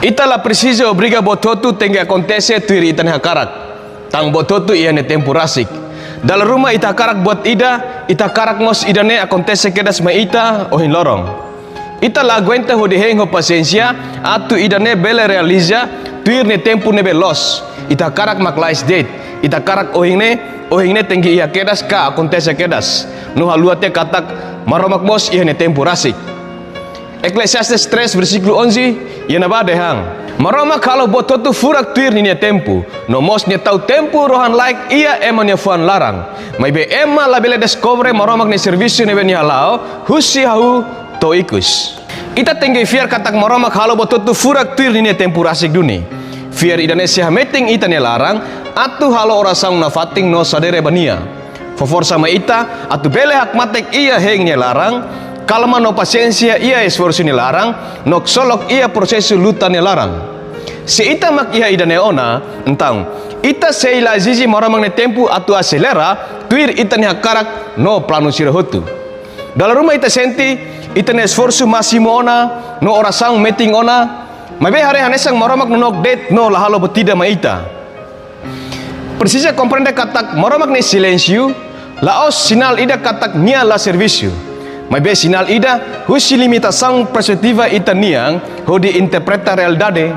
Ita la precisa obriga bototu tenga acontece tuir ita ne karak. Tang bototu ia ne tempo rasik. Dalam rumah ita karak buat ita karak mos ida ne acontece kedas ma ita ohin lorong. Ita la aguenta ho deheng ho paciência atu ida ne bele realiza tuir ne tempo ne belos. Ita karak maklais date. Ita karak ohin ne tenggi ia kedas ka acontece kedas. No haluate katak maromak mos ia ne tempo rasik. Eclesiastes 3 versículo 11 ia na badehang. Maroma kalau bototu furak tuir ni tempo. No mos ni tau tempo rohan like ia ema ni fuan larang. Mai be ema la bele descobre maromak ni servicio ni beni halao husi hau to ikus. Ita tengge fiar katak maromak kalau bototu furak tuir ni tempo rasik duni. Fiar Indonesia meeting ita ni larang atu halo orasang na fating no sadere bania. Favor sama ita atu bele hak matek ia heng ni larang. Kalma no pasensya ia esforço ni larang, nok solok ia prosesu luta ni larang. Si ita mak ia ida neona, entang ita seila zizi maramang ne tempo atu acelera, tuir ita ni hakarak no plano sirahotu. Dalam rumah ita senti, ita ne esforço masimo ona, no orasang meeting ona, mabe hare hanesang maramak no nok date no lahalo betida ma ita. Precisa comprende katak maramak ne silencio, laos sinal ida katak nia la servicio. Mai be sinal ida husi limitação perspectiva ita niang ho di interpreta realidade.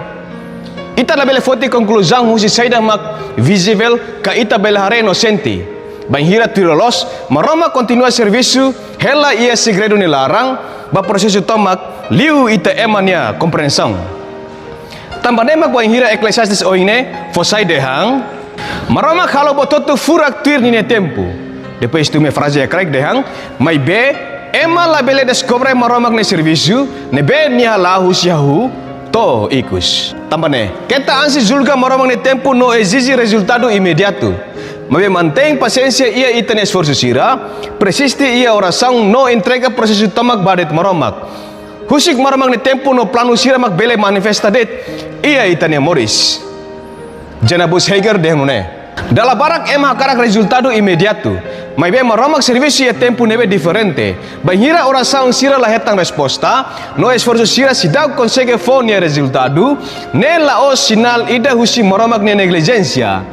Ita la bele foti conclusão husi saida mak visível ka ita bele hare no senti. Bang hira tirolos maroma continua serviço hela ia segredo ni larang ba prosesu tomak liu ita emania compreensão. Tambah nemak bang hira Eclesiastes oine fosai dehang maroma kalau bototu furak tuir ni tempo. Depois tu me frase correct dehang mai be ema la bele descobre maromak ne serviço ne be nia la husiahu to ikus. Tambane, kita ansi julga maromak ne tempo no exige resultado imediato. Mabe mantém paciência ia ita ne esforço sira, persiste ia oração no entrega prosesu tamak badet maromak. Husik maromak ne tempo no plano sira mak bele manifesta det ia ita ne moris. Janabus Heger dehune. Dalam barak ema karak resultado imediato. Mai be maromak serviço ia tempo nebe diferente. Banhira oração sira la hetang resposta, no esforço sira sidau consegue fonia resultado, nela o sinal ida husi maromak ne negligência.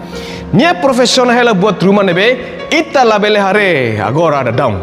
Nia profissional hela buat rumah nebe, ita la bele hare agora ada down.